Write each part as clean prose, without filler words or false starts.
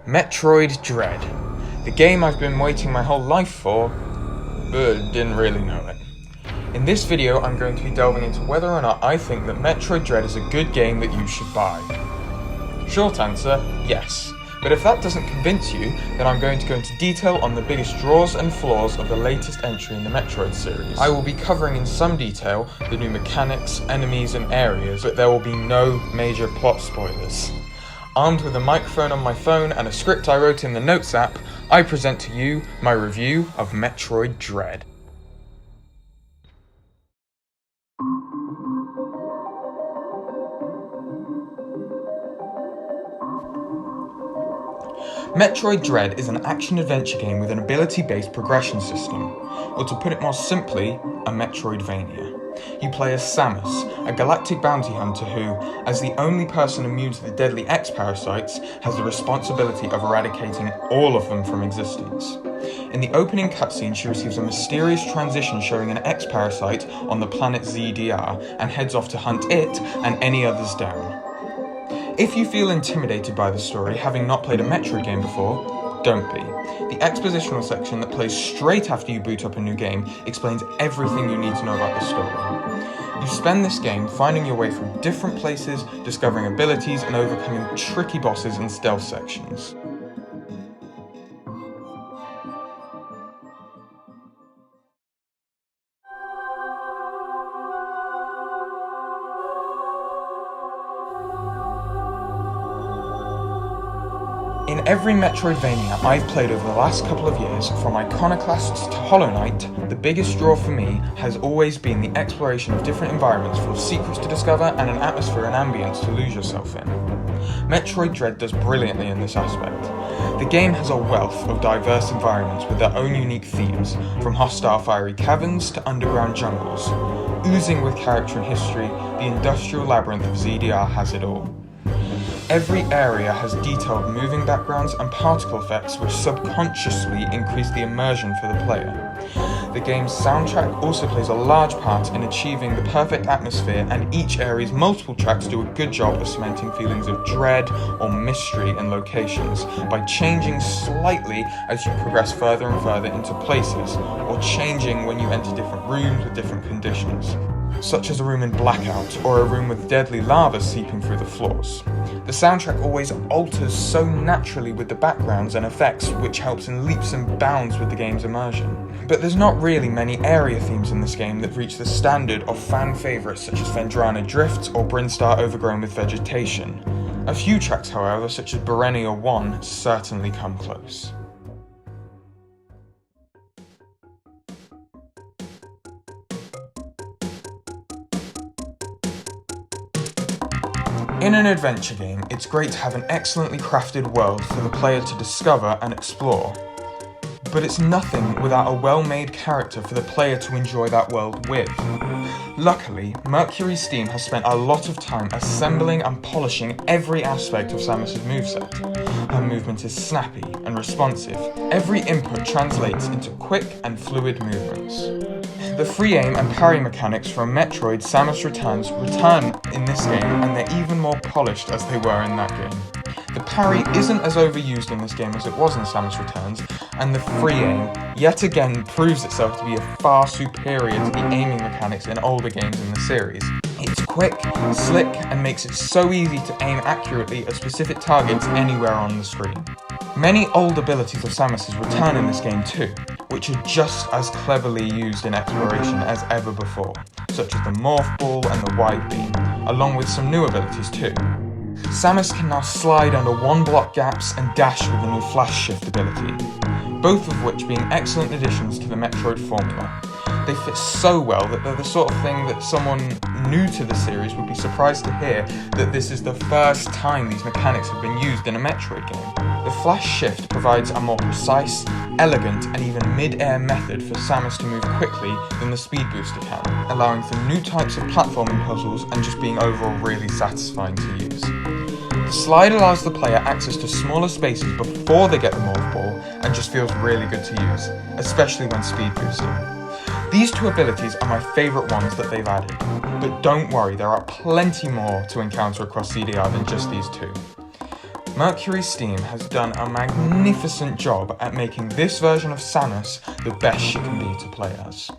Metroid Dread, the game I've been waiting my whole life for, but didn't really know it. In this video, I'm going to be delving into whether or not I think that Metroid Dread is a good game that you should buy. Short answer, yes. But if that doesn't convince you, then I'm going to go into detail on the biggest draws and flaws of the latest entry in the Metroid series. I will be covering in some detail the new mechanics, enemies and areas, but there will be no major plot spoilers. Armed with a microphone on my phone and a script I wrote in the Notes app, I present to you my review of Metroid Dread. Metroid Dread is an action-adventure game with an ability-based progression system, or to put it more simply, a Metroidvania. You play as Samus, a galactic bounty hunter who, as the only person immune to the deadly X-parasites, has the responsibility of eradicating all of them from existence. In the opening cutscene, she receives a mysterious transition showing an X-parasite on the planet ZDR and heads off to hunt it and any others down. If you feel intimidated by the story, having not played a Metroid game before, don't be. The expositional section that plays straight after you boot up a new game explains everything you need to know about the story. You spend this game finding your way through different places, discovering abilities and overcoming tricky bosses and stealth sections. In every Metroidvania I've played over the last couple of years, from Iconoclasts to Hollow Knight, the biggest draw for me has always been the exploration of different environments full of secrets to discover and an atmosphere and ambience to lose yourself in. Metroid Dread does brilliantly in this aspect. The game has a wealth of diverse environments with their own unique themes, from hostile fiery caverns to underground jungles. Oozing with character and history, the industrial labyrinth of ZDR has it all. Every area has detailed moving backgrounds and particle effects which subconsciously increase the immersion for the player. The game's soundtrack also plays a large part in achieving the perfect atmosphere, and each area's multiple tracks do a good job of cementing feelings of dread or mystery in locations by changing slightly as you progress further and further into places, or changing when you enter different rooms with different conditions, such as a room in blackout or a room with deadly lava seeping through the floors. The soundtrack always alters so naturally with the backgrounds and effects, which helps in leaps and bounds with the game's immersion. But there's not really many area themes in this game that reach the standard of fan favourites such as Phendrana Drift or Brinstar Overgrown with Vegetation. A few tracks, however, such as Berenia 1, certainly come close. In an adventure game, it's great to have an excellently crafted world for the player to discover and explore. But it's nothing without a well-made character for the player to enjoy that world with. Luckily, Mercury Steam has spent a lot of time assembling and polishing every aspect of Samus's moveset. Her movement is snappy and responsive. Every input translates into quick and fluid movements. The free aim and parry mechanics from Metroid Samus Returns return in this game, and they're even more polished as they were in that game. The parry isn't as overused in this game as it was in Samus Returns, and the free aim yet again proves itself to be far superior to the aiming mechanics in older games in the series. It's quick, slick, and makes it so easy to aim accurately at specific targets anywhere on the screen. Many old abilities of Samus's return in this game too, which are just as cleverly used in exploration as ever before, such as the Morph Ball and the Wide Beam, along with some new abilities too. Samus can now slide under one-block gaps and dash with the new Flash Shift ability, both of which being excellent additions to the Metroid formula. They fit so well that they're the sort of thing that someone new to the series would be surprised to hear that this is the first time these mechanics have been used in a Metroid game. The Flash Shift provides a more precise, elegant, and even mid-air method for Samus to move quickly than the Speed Booster can, allowing for new types of platforming puzzles and just being overall really satisfying to use. The slide allows the player access to smaller spaces before they get the Morph Ball and just feels really good to use, especially when speed boosting. These two abilities are my favourite ones that they've added, but don't worry, there are plenty more to encounter across CDR than just these two. Mercury Steam has done a magnificent job at making this version of Samus the best she can be to play as.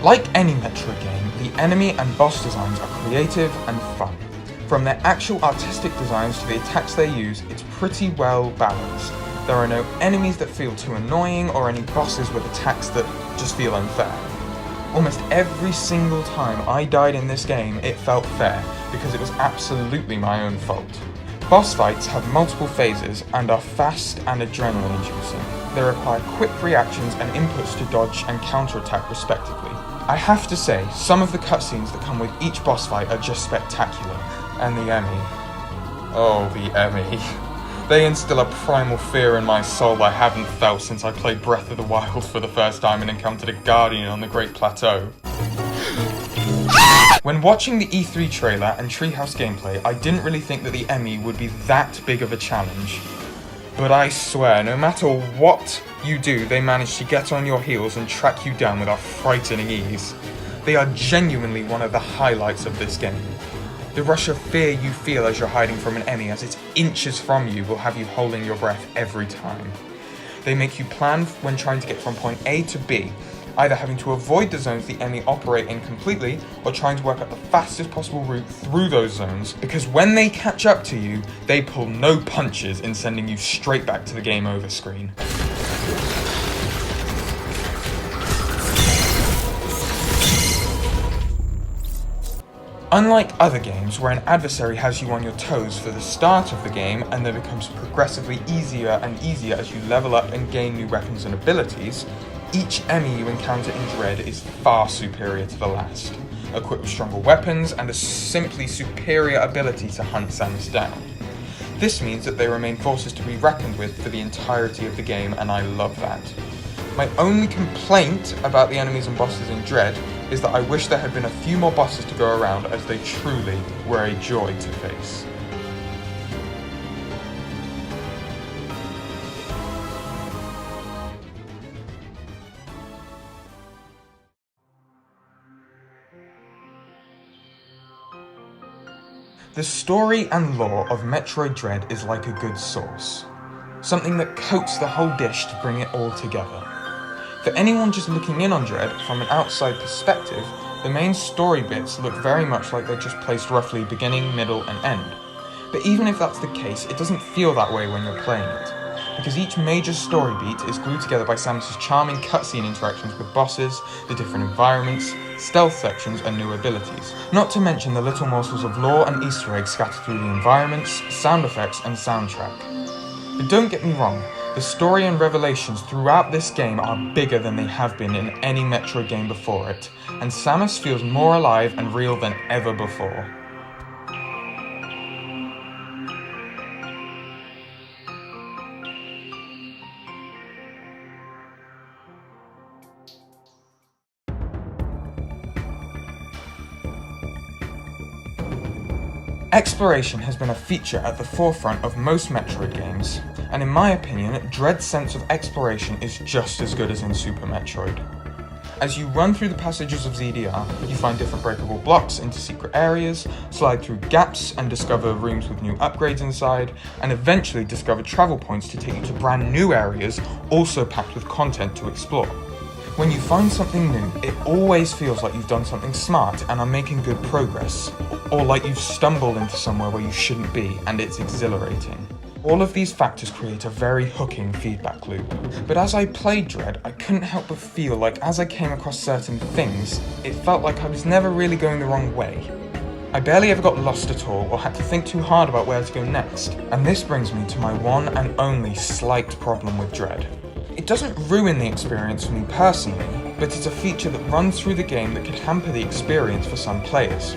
Like any Metroid game, the enemy and boss designs are creative and fun. From their actual artistic designs to the attacks they use, it's pretty well balanced. There are no enemies that feel too annoying or any bosses with attacks that just feel unfair. Almost every single time I died in this game, it felt fair, because it was absolutely my own fault. Boss fights have multiple phases and are fast and adrenaline-inducing. They require quick reactions and inputs to dodge and counterattack respectively. I have to say, some of the cutscenes that come with each boss fight are just spectacular. And the Emmy. Oh, the Emmy. They instill a primal fear in my soul I haven't felt since I played Breath of the Wild for the first time and encountered a Guardian on the Great Plateau. When watching the E3 trailer and Treehouse gameplay, I didn't really think that the Emmy would be that big of a challenge. But I swear, no matter what you do, they manage to get on your heels and track you down with a frightening ease. They are genuinely one of the highlights of this game. The rush of fear you feel as you're hiding from an enemy as it's inches from you will have you holding your breath every time. They make you plan when trying to get from point A to B, either having to avoid the zones the enemy operate in completely or trying to work out the fastest possible route through those zones, because when they catch up to you, they pull no punches in sending you straight back to the game over screen. Unlike other games where an adversary has you on your toes for the start of the game and then becomes progressively easier and easier as you level up and gain new weapons and abilities, each enemy you encounter in Dread is far superior to the last, equipped with stronger weapons and a simply superior ability to hunt Samus down. This means that they remain forces to be reckoned with for the entirety of the game, and I love that. My only complaint about the enemies and bosses in Dread is that I wish there had been a few more bosses to go around, as they truly were a joy to face. The story and lore of Metroid Dread is like a good sauce, something that coats the whole dish to bring it all together. For anyone just looking in on Dread from an outside perspective, the main story bits look very much like they're just placed roughly beginning, middle, and end. But even if that's the case, it doesn't feel that way when you're playing it, because each major story beat is glued together by Samus' charming cutscene interactions with bosses, the different environments, stealth sections, and new abilities. Not to mention the little morsels of lore and Easter eggs scattered through the environments, sound effects, and soundtrack. But don't get me wrong, the story and revelations throughout this game are bigger than they have been in any Metroid game before it, and Samus feels more alive and real than ever before. Exploration has been a feature at the forefront of most Metroid games, and in my opinion, Dread's sense of exploration is just as good as in Super Metroid. As you run through the passages of ZDR, you find different breakable blocks into secret areas, slide through gaps and discover rooms with new upgrades inside, and eventually discover travel points to take you to brand new areas, also packed with content to explore. When you find something new, it always feels like you've done something smart and are making good progress, or like you've stumbled into somewhere where you shouldn't be, and it's exhilarating. All of these factors create a very hooking feedback loop. But as I played Dread, I couldn't help but feel like as I came across certain things, it felt like I was never really going the wrong way. I barely ever got lost at all or had to think too hard about where to go next. And this brings me to my one and only slight problem with Dread. It doesn't ruin the experience for me personally, but it's a feature that runs through the game that could hamper the experience for some players.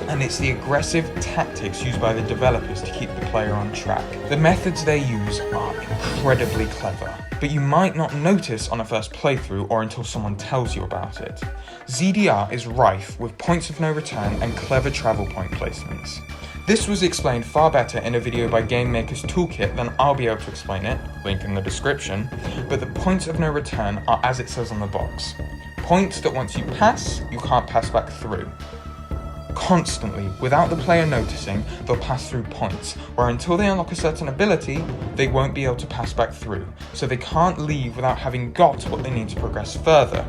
And it's the aggressive tactics used by the developers to keep the player on track. The methods they use are incredibly clever, but you might not notice on a first playthrough or until someone tells you about it. ZDR is rife with points of no return and clever travel point placements. This was explained far better in a video by Game Maker's Toolkit than I'll be able to explain it, link in the description, but the points of no return are as it says on the box. Points that once you pass, you can't pass back through. Constantly, without the player noticing, they'll pass through points, where until they unlock a certain ability, they won't be able to pass back through, so they can't leave without having got what they need to progress further.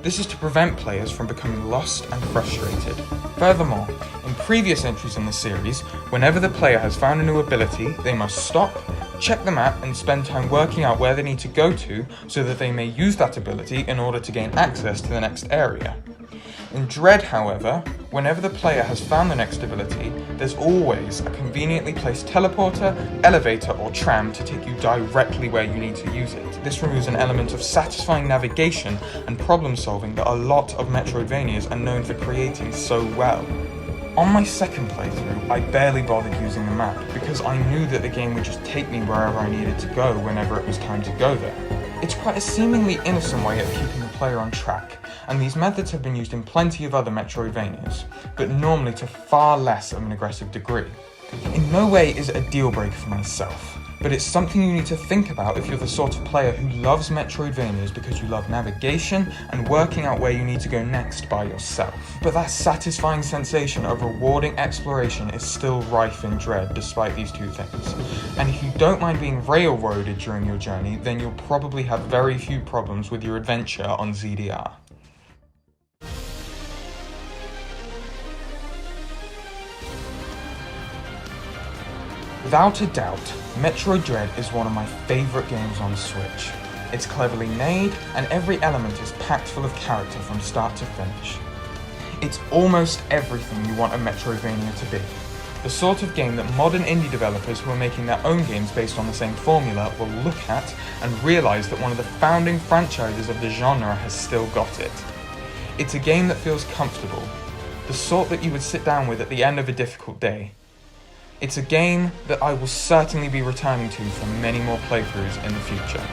This is to prevent players from becoming lost and frustrated. Furthermore, in previous entries in the series, whenever the player has found a new ability, they must stop, check the map, and spend time working out where they need to go to so that they may use that ability in order to gain access to the next area. In Dread, however, whenever the player has found the next ability, there's always a conveniently placed teleporter, elevator, or tram to take you directly where you need to use it. This removes an element of satisfying navigation and problem solving that a lot of Metroidvanias are known for creating so well. On my second playthrough, I barely bothered using the map because I knew that the game would just take me wherever I needed to go whenever it was time to go there. It's quite a seemingly innocent way of keeping the player on track, and these methods have been used in plenty of other Metroidvanias, but normally to far less of an aggressive degree. In no way is it a deal breaker for myself, but it's something you need to think about if you're the sort of player who loves Metroidvanias because you love navigation and working out where you need to go next by yourself. But that satisfying sensation of rewarding exploration is still rife in Dread despite these two things. And if you don't mind being railroaded during your journey, then you'll probably have very few problems with your adventure on ZDR. Without a doubt, Metroid Dread is one of my favourite games on Switch. It's cleverly made, and every element is packed full of character from start to finish. It's almost everything you want a Metroidvania to be. The sort of game that modern indie developers who are making their own games based on the same formula will look at and realise that one of the founding franchises of the genre has still got it. It's a game that feels comfortable, the sort that you would sit down with at the end of a difficult day. It's a game that I will certainly be returning to for many more playthroughs in the future.